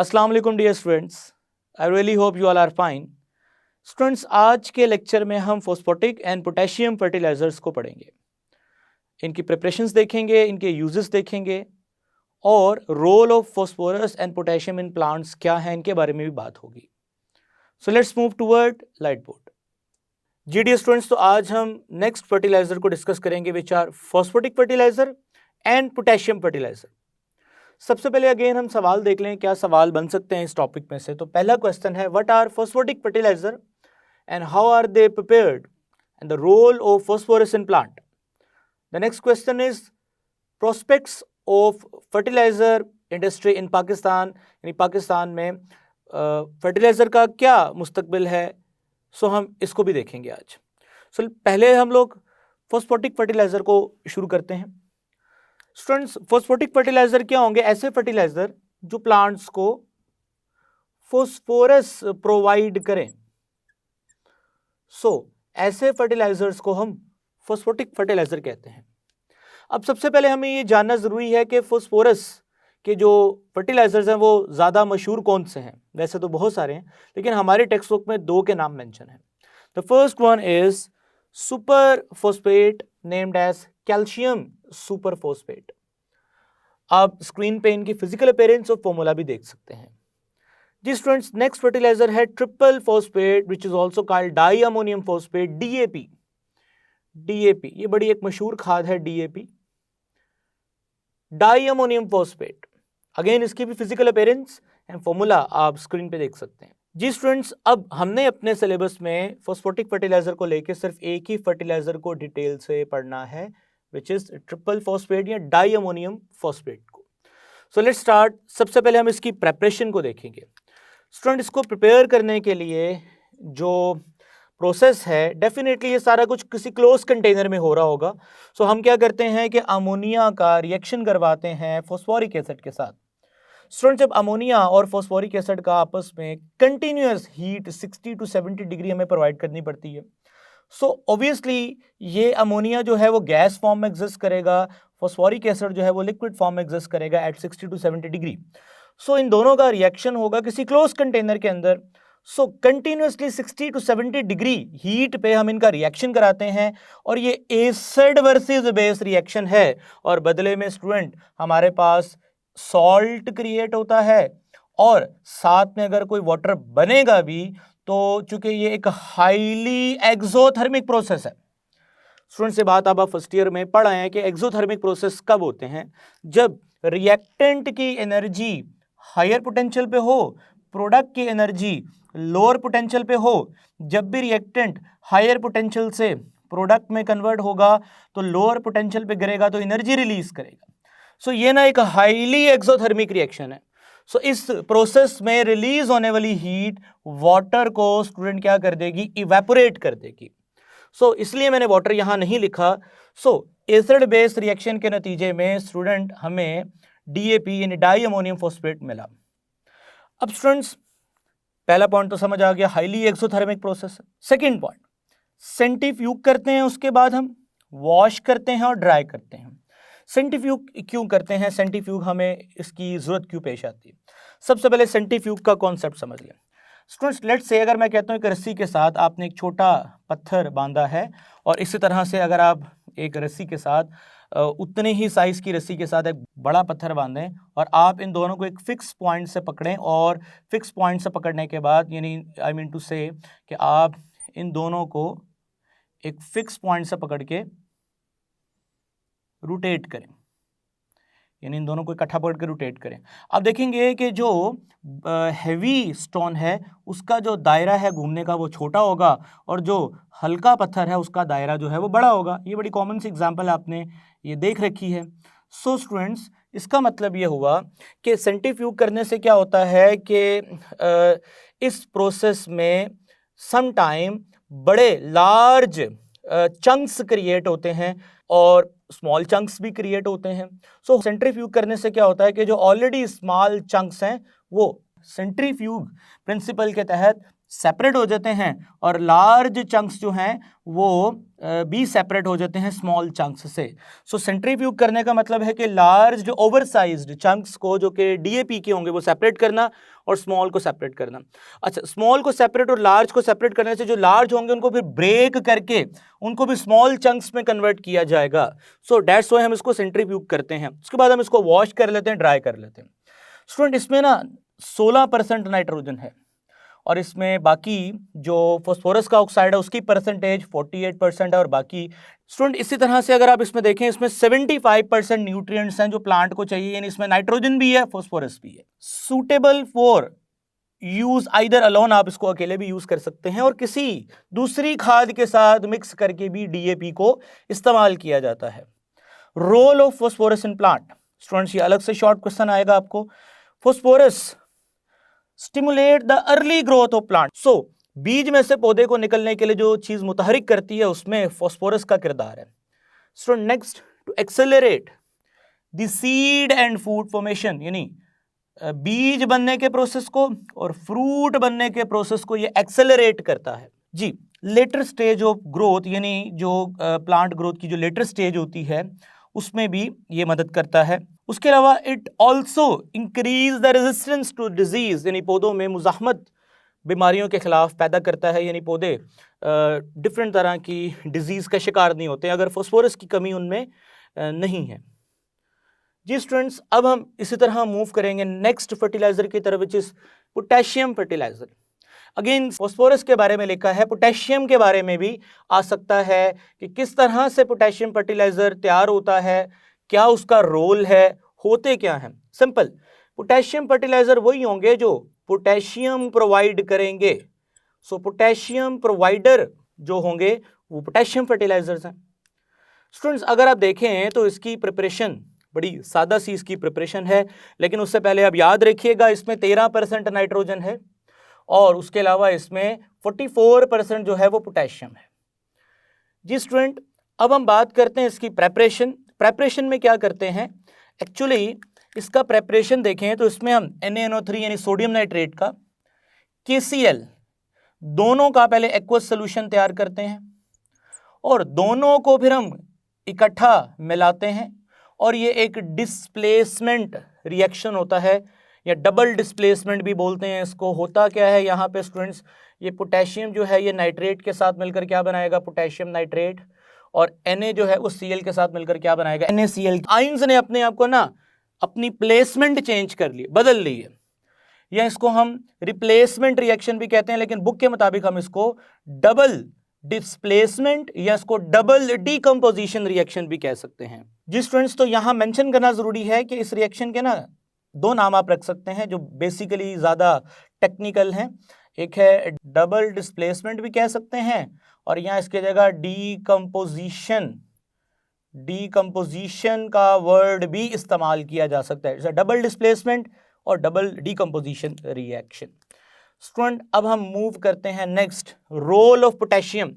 अस्सलाम वालेकुम dear students, I really hope you all are fine. Students, आज के लेक्चर में हम फॉस्फेटिक एंड पोटेशियम फर्टिलाइजर्स को पढ़ेंगे। इनकी प्रिपरेशंस देखेंगे, इनके यूजेस देखेंगे और role of phosphorus and potassium in plants क्या है, इनके बारे में भी बात होगी। So let's move toward light board. जी डियर स्टूडेंट्स, तो आज हम नेक्स्ट फर्टिलाइजर को डिस्कस करेंगे which are phosphatic fertiliser and potassium fertiliser. सबसे पहले अगेन हम सवाल देख लें, क्या सवाल बन सकते हैं इस टॉपिक में से। तो पहला क्वेश्चन है, what are phosphatic fertiliser and how are they prepared and the role of phosphorus in plant. The next question is prospects of fertiliser industry in Pakistan, यानी पाकिस्तान में फर्टिलाइजर का क्या मुस्तकबिल है। सो हम इसको भी देखेंगे आज। सो पहले हम लोग फॉस्फेटिक फर्टिलाइजर को शुरू करते हैं। स्टूडेंट्स, फॉस्फेटिक फर्टिलाइजर क्या होंगे? ऐसे फर्टिलाइजर जो प्लांट्स को फॉस्फोरस प्रोवाइड करें। ऐसे फर्टिलाइजर्स को हम फॉस्फेटिक फर्टिलाइजर कहते हैं। अब सबसे पहले हमें ये जानना जरूरी है कि फॉस्फोरस के जो फर्टिलाइजर्स हैं वो ज़्यादा मशहूर कौन से हैं। वैसे तो बहुत सारे हैं, लेकिन हमारे टेक्स्ट बुक में दो के नाम मेंशन है। The first one is super phosphate named as calcium super phosphate. आप स्क्रीन पे इनकी फिजिकल अपीयरेंस और फॉर्मूला भी देख सकते हैं। जी स्टूडेंट्स, नेक्स्ट फर्टिलाइजर है triple phosphate which is also called di ammonium phosphate, DAP. DAP ये बड़ी एक मशहूर खाद है, DAP di ammonium phosphate. Again इसकी भी फिजिकल अपीयरेंस एंड फॉर्मूला आप स्क्रीन पे देख सकते हैं। जी स्टूडेंट्स, अब हमने अपने सिलेबस में फॉस्फेटिक फर्टिलाइजर को लेकर सिर्फ एक ही फर्टिलाइजर को डिटेल से पढ़ना है, विच इज ट्रिपल फॉस्फेट या डाई अमोनियम फॉस्फेट को। So let's start. सबसे पहले हम इसकी प्रेपरेशन को देखेंगे। स्टूडेंट, इसको प्रिपेयर करने के लिए जो प्रोसेस है, डेफिनेटली ये सारा कुछ किसी क्लोज कंटेनर में हो रहा होगा। सो हम क्या करते हैं कि अमोनिया का रिएक्शन करवाते हैं फॉस्फोरिक एसिड के साथ। स्टूडेंट, जब अमोनिया और फॉस्फोरिक एसिड का आपस में कंटिन्यूअस हीट 60 to 70 डिग्री हमें प्रोवाइड करनी पड़ती है। सो ऑब्वियसली ये अमोनिया जो है वो गैस फॉर्म में एग्जिस्ट करेगा, फॉस्फोरिक एसिड जो है वो लिक्विड फॉर्म में एग्जिस्ट करेगा एट 60 to 70 डिग्री। सो इन दोनों का रिएक्शन होगा किसी क्लोज कंटेनर के अंदर। सो कंटिन्यूअसली 60 to 70 डिग्री हीट पे हम इनका रिएक्शन कराते हैं और ये एसिड वर्सेस बेस रिएक्शन है। और बदले में स्टूडेंट हमारे पास सॉल्ट क्रिएट होता है और साथ में अगर कोई वाटर बनेगा भी तो चूंकि ये एक हाईली एक्सोथर्मिक प्रोसेस है। स्टूडेंट से बात आप फर्स्ट ईयर में पढ़ आए हैं कि एक्सोथर्मिक प्रोसेस कब होते हैं? जब रिएक्टेंट की एनर्जी हायर पोटेंशियल पे हो, प्रोडक्ट की एनर्जी लोअर पोटेंशियल पे हो। जब भी रिएक्टेंट हायर पोटेंशियल से प्रोडक्ट में कन्वर्ट होगा तो लोअर पोटेंशियल पे गिरेगा तो एनर्जी रिलीज करेगा। सो ये ना एक हाईली एक्सोथर्मिक रिएक्शन है। सो इस प्रोसेस में रिलीज होने वाली हीट वाटर को स्टूडेंट क्या कर देगी? इवेपोरेट कर देगी। सो इसलिए मैंने वाटर यहां नहीं लिखा। सो एसिड बेस रिएक्शन के नतीजे में स्टूडेंट हमें डीएपी यानी डाई अमोनियम फॉस्फेट मिला। अब स्टूडेंट्स, पहला पॉइंट तो समझ आ गया, हाईली एक्सोथर्मिक प्रोसेस है। सेकेंड पॉइंट, सेंट्रीफ्यूग करते हैं, उसके बाद हम वॉश करते हैं और ड्राई करते हैं। सेंट्रीफ्यूग क्यों करते हैं? सेंट्रीफ्यूग हमें इसकी जरूरत क्यों पेश आती है? सबसे पहले सेंट्रीफ्यूग का कॉन्सेप्ट समझ लें। स्टूडेंट्स, लेट्स से अगर मैं कहता हूं एक रस्सी के साथ आपने एक छोटा पत्थर बांधा है और इसी तरह से अगर आप एक रस्सी के साथ उतने ही साइज की रस्सी के साथ एक बड़ा पत्थर बांधें और आप इन दोनों को एक फिक्स पॉइंट से पकड़ें और फिक्स पॉइंट से पकड़ने के बाद यानी आई मीन टू से कि आप इन दोनों को एक फिक्स पॉइंट से पकड़ के रोटेट करें, यानी इन दोनों को इकट्ठा पकड़ के रोटेट करें। आप देखेंगे कि जो हैवी स्टोन है उसका जो दायरा है घूमने का वो छोटा होगा और जो हल्का पत्थर है उसका दायरा जो है वो बड़ा होगा। ये बड़ी कॉमन सी एग्जांपल आपने ये देख रखी है। सो स्टूडेंट्स, इसका मतलब ये हुआ कि सेंट्रीफ्यूग करने से क्या होता है कि इस प्रोसेस में सम टाइम बड़े लार्ज चंक्स क्रिएट होते हैं और स्मॉल चंक्स भी क्रिएट होते हैं। सो सेंट्रीफ्यूग करने से क्या होता है कि जो ऑलरेडी स्मॉल चंक्स हैं वो सेंट्रीफ्यूग प्रिंसिपल के तहत सेपरेट हो जाते हैं और लार्ज चंक्स जो हैं वो भी सेपरेट हो जाते हैं स्मॉल चंक्स से। सो सेंट्रीफ्यूग करने का मतलब है कि लार्ज जो ओवरसाइज्ड चंक्स को जो कि डीएपी के होंगे वो सेपरेट करना और स्मॉल को सेपरेट करना। अच्छा, स्मॉल को सेपरेट और लार्ज को सेपरेट करने से जो लार्ज होंगे उनको फिर ब्रेक करके उनको भी स्मॉल चंक्स में कन्वर्ट किया जाएगा। सो दैट्स व्हाई हम इसको सेंट्रीफ्यूग करते हैं। उसके बाद हम इसको वॉश कर लेते हैं, ड्राई कर लेते हैं। स्टूडेंट, इसमें ना 16% नाइट्रोजन है और इसमें बाकी जो फास्फोरस का ऑक्साइड है उसकी परसेंटेज 48% है और बाकी। स्टूडेंट, इसी तरह से अगर आप इसमें देखें, इसमें 75% न्यूट्रिएंट्स हैं जो प्लांट को चाहिए, यानी इसमें नाइट्रोजन भी है, फास्फोरस भी है। Suitable for use either alone, आप इसको अकेले भी यूज कर सकते हैं और किसी दूसरी खाद के साथ मिक्स करके भी डीएपी को इस्तेमाल किया जाता है। Role of phosphorus in plant. Students, ये अलग से शॉर्ट क्वेश्चन आएगा आपको। Phosphorus stimulate the early growth of plant. So बीज में से पौधे को निकलने के लिए जो चीज मुतहरिक करती है उसमें फास्फोरस का किरदार है। Student, next, to accelerate the seed and food formation, यानी बीज बनने के प्रोसेस को और फ्रूट बनने के प्रोसेस को ये एक्सेलरेट करता है। जी, लेटर स्टेज ऑफ ग्रोथ, यानी जो प्लांट ग्रोथ की जो लेटर स्टेज होती है उसमें भी ये मदद करता है। उसके अलावा it also increase the resistance to disease, यानी पौधों में मुजाहमत बीमारियों के खिलाफ पैदा करता है, यानी पौधे डिफरेंट तरह की डिजीज का शिकार नहीं होते अगर फास्फोरस की कमी उनमें नहीं है। जी स्टूडेंट्स, अब हम इसी तरह मूव करेंगे नेक्स्ट फर्टिलाइजर की तरफ, which is potassium fertiliser. Again phosphorus के बारे में लिखा है, पोटेशियम के बारे में भी आ सकता है कि किस तरह से पोटेशियम फर्टिलाइजर तैयार होता है, क्या उसका रोल है, होते क्या हैं। सिंपल, पोटेशियम फर्टिलाइजर वही होंगे जो पोटेशियम प्रोवाइड करेंगे। सो पोटेशियम प्रोवाइडर जो होंगे वो पोटेशियम फर्टिलाइजर्स हैं। स्टूडेंट्स, अगर आप देखें तो इसकी प्रिपरेशन बड़ी सादा सी इसकी प्रिपरेशन है, लेकिन उससे पहले आप याद रखिएगा इसमें 13% नाइट्रोजन है और उसके अलावा इसमें 44% जो है वो पोटेशियम है। जी स्टूडेंट, अब हम बात करते हैं इसकी प्रेपरेशन। प्रेपरेशन में क्या करते हैं, एक्चुअली इसका प्रेपरेशन देखें तो इसमें हम NaNO3 यानी सोडियम नाइट्रेट का, KCl दोनों का पहले एक्वस सोल्यूशन तैयार करते हैं और दोनों को फिर हम इकट्ठा मिलाते हैं और ये एक डिस्प्लेसमेंट रिएक्शन होता है या डबल डिस्प्लेसमेंट भी बोलते हैं इसको। होता क्या है यहाँ पे स्टूडेंट्स, ये पोटेशियम जो है ये नाइट्रेट के साथ मिलकर क्या बनाएगा, पोटेशियम नाइट्रेट, और Na जो है वो Cl के साथ मिलकर क्या बनाएगा, NaCl। आयंस ने अपने आप को ना अपनी प्लेसमेंट चेंज कर ली, बदल ली है, या इसको हम रिप्लेसमेंट रिएक्शन भी कहते हैं, लेकिन बुक के मुताबिक हम इसको डबल डिस्प्लेसमेंट या इसको डबल डीकंपोजिशन रिएक्शन भी कह सकते हैं। जी स्टूडेंट्स, तो यहां मेंशन करना जरूरी है कि इस रिएक्शन के ना दो नाम आप रख सकते हैं जो बेसिकली ज्यादा टेक्निकल हैं। एक है डबल डिस्प्लेसमेंट भी कह सकते हैं और यहां इसके जगह डीकंपोजिशन का वर्ड भी इस्तेमाल किया जा सकता है, डबल डिस्प्लेसमेंट और डबल डीकंपोजिशन रिएक्शन। स्टूडेंट, अब हम मूव करते हैं next, role of potassium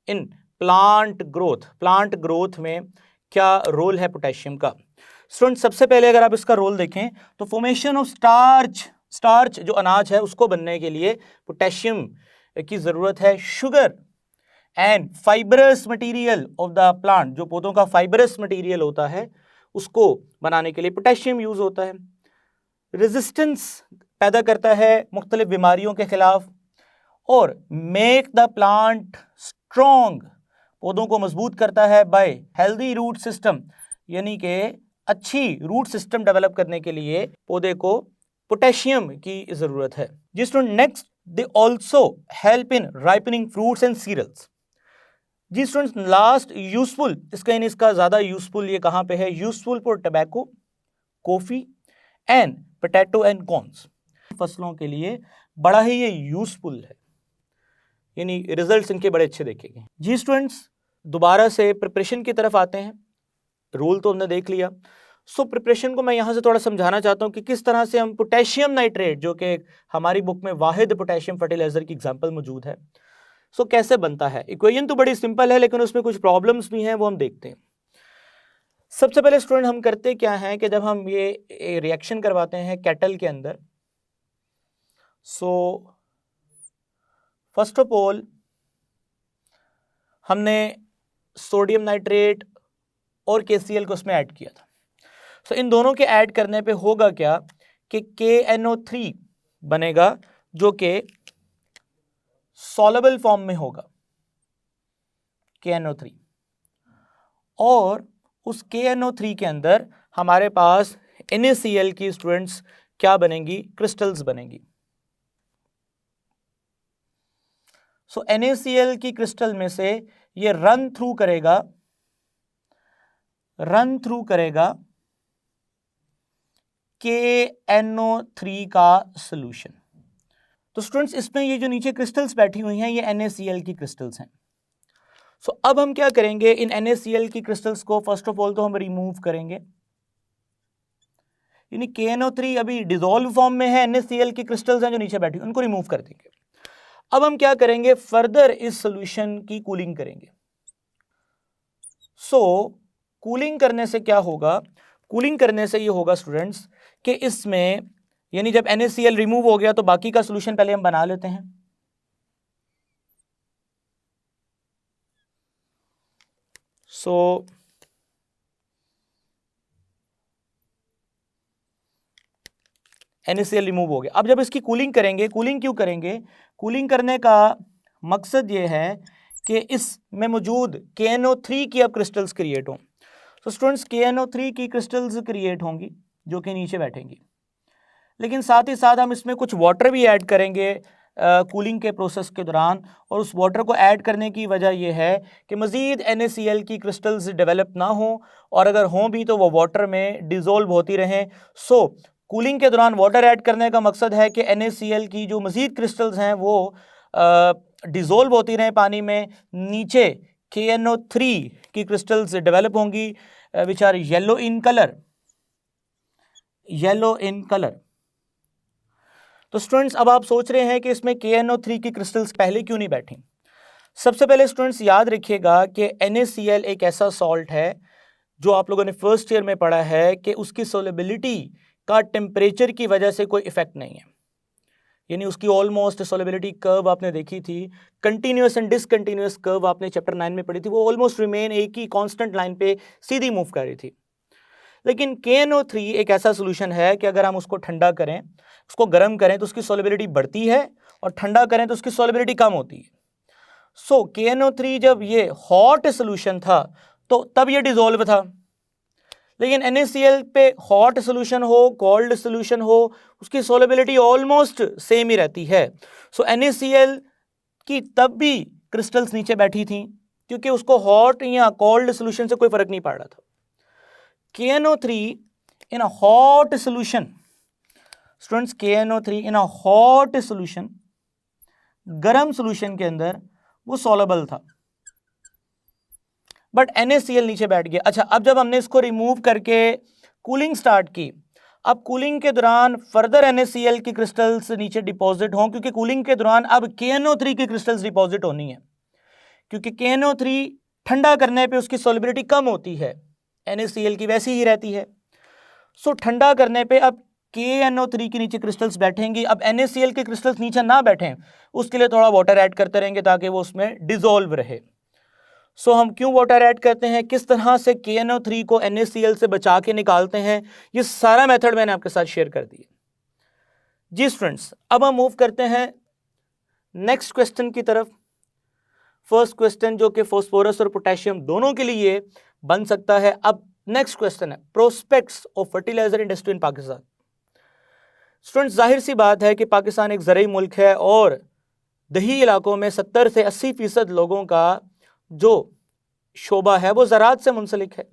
in plant growth. Plant growth में क्या रोल है पोटेशियम का। स्टूडेंट, सबसे पहले अगर आप इसका रोल देखें तो फॉर्मेशन ऑफ स्टार्च जो अनाज है उसको बनने के लिए पोटेशियम की जरूरत है। Sugar and fibrous material of the plant, जो पौधों का फाइबरस मटेरियल होता है उसको बनाने के लिए पोटेशियम यूज होता है। रेजिस्टेंस पैदा करता है मुख्तलिफ बीमारियों के खिलाफ और मेक द प्लांट स्ट्रॉन्ग, पौधों को मजबूत करता है बाय हेल्दी रूट सिस्टम, यानी कि अच्छी रूट सिस्टम डेवलप करने के लिए पौधे को पोटेशियम की जरूरत है। जी student, next, they also help in ripening fruits and cereals. जी स्टूडेंट्स, लास्ट यूजफुल, इसका यानी इसका ज्यादा यूजफुल ये कहां पे है, useful for tobacco, coffee and potato and corns. फसलों के लिए बड़ा ही ये यूजफुल है, यानी रिजल्ट्स इनके बड़े अच्छे देखेंगे। जी स्टूडेंट्स, दोबारा से प्रिपरेशन की तरफ आते हैं। रोल तो हमने देख लिया, सो प्रिपरेशन को मैं यहाँ से थोड़ा समझाना चाहता हूँ कि किस तरह से हम पोटेशियम नाइट्रेट, जो कि हमारी बुक में वाहिद पोटेशियम फर्टिलाइजर की एग्जाम्पल मौजूद है, सो कैसे बनता है। इक्वेशन तो बड़ी सिंपल है लेकिन उसमें कुछ प्रॉब्लम्स भी हैं, वो हम देखते हैं। सबसे पहले स्टूडेंट हम करते क्या हैं कि जब हम ये रिएक्शन करवाते हैं कैटल के अंदर, सो फर्स्ट ऑफ ऑल हमने सोडियम नाइट्रेट और KCl को उसमें ऐड किया था। सो इन दोनों के ऐड करने पे होगा क्या कि KNO3 बनेगा जो कि सॉलेबल फॉर्म में होगा, KNO3, और उस KNO3 के अंदर हमारे पास NaCl की स्टूडेंट्स क्या बनेंगी, क्रिस्टल्स बनेंगी। सो NaCl की क्रिस्टल में से ये रन थ्रू करेगा KNO3 का सॉल्यूशन। तो स्टूडेंट्स इसमें ये जो नीचे क्रिस्टल्स बैठी हुई हैं ये NaCl की क्रिस्टल्स हैं। सो अब हम क्या करेंगे, इन NaCl की क्रिस्टल्स को फर्स्ट ऑफ ऑल तो हम रिमूव करेंगे, यानी KNO3 अभी डिसॉल्व फॉर्म में है, NaCl की क्रिस्टल्स हैं जो नीचे बैठी, उनको रिमूव कर देंगे। अब हम क्या करेंगे, फर्दर इस सॉल्यूशन की कूलिंग करेंगे। सो कूलिंग करने से क्या होगा, कूलिंग करने से ये होगा स्टूडेंट्स कि इसमें यानी जब NaCl रिमूव हो गया तो बाकी का सॉल्यूशन पहले हम बना लेते हैं। सो NaCl रिमूव हो गया। अब जब इसकी कूलिंग करेंगे, कूलिंग क्यों करेंगे, कूलिंग करने का मकसद ये है कि इसमें मौजूद KNO3 की अब क्रिस्टल्स क्रिएट हों। तो स्टूडेंट्स KNO3 की क्रिस्टल्स क्रिएट होंगी जो कि नीचे बैठेंगी, लेकिन साथ ही साथ हम इसमें कुछ वाटर भी ऐड करेंगे कूलिंग के प्रोसेस के दौरान, और उस वाटर को ऐड करने की वजह यह है कि मज़ीद NaCl की क्रिस्टल्स डेवलप ना हो, और अगर हों भी तो वो वाटर में डिज़ोल्व होती रहें। सो कूलिंग के दौरान वाटर ऐड करने का मकसद है कि NaCl की जो मज़ीद क्रिस्टल्स हैं वो डिज़ोल्व होती रहें पानी में, नीचे KNO3 की क्रिस्टल्स डेवलप होंगी which are yellow in colour. तो स्टूडेंट्स अब आप सोच रहे हैं कि इसमें KNO3 की क्रिस्टल्स पहले क्यों नहीं बैठी। सबसे पहले स्टूडेंट्स याद रखिएगा कि NaCl एक ऐसा सॉल्ट है जो आप लोगों ने फर्स्ट ईयर में पढ़ा है कि उसकी सोलेबिलिटी का टेम्परेचर की वजह से कोई इफेक्ट नहीं है, यानी उसकी ऑलमोस्ट सोलेबिलिटी कर्व आपने देखी थी, कंटिन्यूस एंड डिसकंटिन्यूस कर्व आपने चैप्टर 9 में पढ़ी थी, वो ऑलमोस्ट रिमेन एक ही कांस्टेंट लाइन पे सीधी मूव कर रही थी। लेकिन KNO3 एक ऐसा सोल्यूशन है कि अगर हम उसको ठंडा करें, उसको गर्म करें तो उसकी सोलेबिलिटी बढ़ती है, और ठंडा करें तो उसकी सोलेबिलिटी कम होती है। सो KNO3 जब ये हॉट सोल्यूशन था तो तब ये डिसॉल्व था, लेकिन NaCl पे हॉट सोल्यूशन हो, कोल्ड सोल्यूशन हो, उसकी सोलेबिलिटी ऑलमोस्ट सेम ही रहती है। सो NaCl की तब भी क्रिस्टल्स नीचे बैठी थी क्योंकि उसको हॉट या कोल्ड सोल्यूशन से कोई फर्क नहीं पड़ रहा था। KNO3 in a hot solution, students KNO3 in a hot solution, गर्म सोल्यूशन के अंदर वो सॉलेबल था, बट NaCl नीचे बैठ गया। अच्छा, अब जब हमने इसको रिमूव करके कूलिंग स्टार्ट की, अब कूलिंग के दौरान फर्दर NaCl की क्रिस्टल्स नीचे डिपॉजिट हों, क्योंकि कूलिंग के दौरान अब KNO3 की क्रिस्टल्स डिपॉजिट होनी है, क्योंकि KNO3 ठंडा करने पे उसकी सोलिबिलिटी कम होती है, NaCl की वैसी ही रहती है। सो ठंडा करने पे अब KNO3 के नीचे क्रिस्टल्स बैठेंगी। अब NaCl के क्रिस्टल्स नीचे ना बैठें उसके लिए थोड़ा वाटर ऐड करते रहेंगे ताकि वो उसमें डिसॉल्व रहे। सो हम क्यों वाटर ऐड करते हैं, किस तरह से KNO3 को NaCl से बचा के निकालते हैं, ये सारा मेथड मैंने आपके साथ शेयर कर दिया। जी स्टूडेंट्स, अब हम मूव करते हैं नेक्स्ट क्वेश्चन की तरफ। फर्स्ट क्वेश्चन जो कि फास्फोरस और पोटेशियम दोनों के लिए बन सकता है। अब नेक्स्ट क्वेश्चन है prospects of fertiliser industry in Pakistan. Students, जाहिर सी बात है कि पाकिस्तान एक ज़रूरी मुल्क है और दही इलाकों में 70 से 80% लोगों का जो शोबा है वो ज़राअत से मुंसलिक है।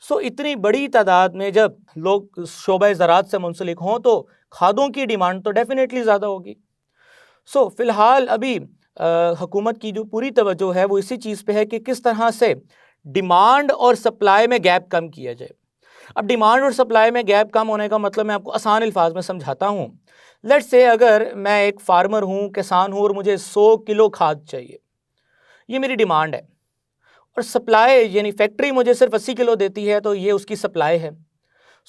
सो इतनी बड़ी तादाद में जब लोग शोबा ज़राअत से मुंसलिक हों तो खादों की डिमांड तो डेफिनेटली ज़्यादा होगी। सो फ़िलहाल अभी हुकूमत की जो पूरी तवज्जो है वो इसी चीज़ पे है कि किस तरह से डिमांड और सप्लाई में गैप कम किया जाए। अब डिमांड और सप्लाई में गैप कम होने का मतलब मैं आपको आसान अल्फाज में समझाता हूँ। लेट्स से अगर मैं एक फार्मर हूँ, किसान हूँ, और मुझे 100 किलो खाद चाहिए, ये मेरी डिमांड है, और सप्लाई यानी फैक्ट्री मुझे सिर्फ 80 किलो देती है, तो ये उसकी सप्लाई है।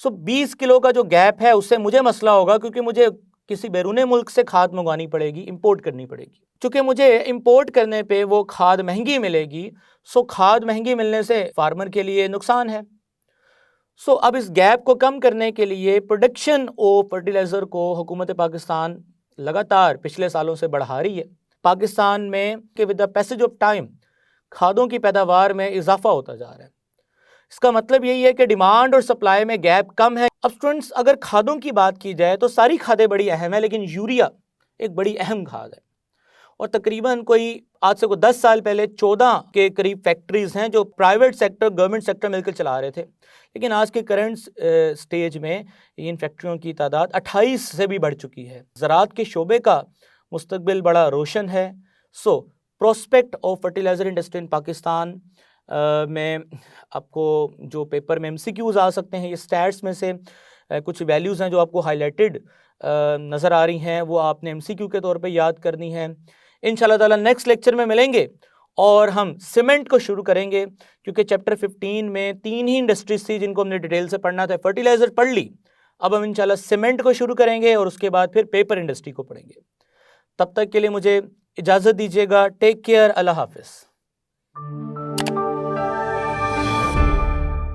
सो 20 किलो का जो गैप है उससे मुझे मसला होगा, क्योंकि मुझे किसी बैरूने मुल्क से खाद मंगवानी पड़ेगी, इंपोर्ट करनी पड़ेगी। चूँकि मुझे इंपोर्ट करने पे वो खाद महंगी मिलेगी, सो खाद महंगी मिलने से फार्मर के लिए नुकसान है। सो अब इस गैप को कम करने के लिए प्रोडक्शन ऑफ फर्टिलाइज़र को हुकूमत पाकिस्तान लगातार पिछले सालों से बढ़ा रही है। पाकिस्तान में कि with the passage of time खादों की पैदावार में इजाफा होता जा रहा है। इसका मतलब यही है कि डिमांड और सप्लाई में गैप कम है। अब स्टूडेंट्स, अगर खादों की बात की जाए तो सारी खादें बड़ी अहम है, लेकिन यूरिया एक बड़ी अहम खाद है और तकरीबन कोई आज से 10 साल पहले 14 के करीब फैक्ट्रीज हैं जो प्राइवेट सेक्टर गवर्नमेंट सेक्टर मिलकर चला रहे थे, लेकिन आज के करंट स्टेज में इन फैक्ट्रियों की तादाद 28 से भी बढ़ चुकी है। ज़राअत के शोबे का मुस्तकबिल बड़ा रोशन है। So prospect of fertiliser industry in Pakistan में आपको जो पेपर में MCQs आ सकते हैं, ये स्टैट्स में से कुछ वैल्यूज़ हैं जो आपको हाईलाइटेड नज़र आ रही हैं, वो आपने MCQ के तौर पे याद करनी है। इंशाल्लाह ताला नेक्स्ट लेक्चर में मिलेंगे और हम सीमेंट को शुरू करेंगे, क्योंकि चैप्टर 15 में 3 ही इंडस्ट्रीज थी जिनको हमने डिटेल से पढ़ना था। फर्टिलाइज़र पढ़ ली, अब हम इंशाल्लाह सीमेंट को शुरू करेंगे और उसके बाद फिर पेपर इंडस्ट्री को पढ़ेंगे। तब तक के लिए मुझे इजाज़त दीजिएगा। टेक केयर, अल्लाह हाफिज़।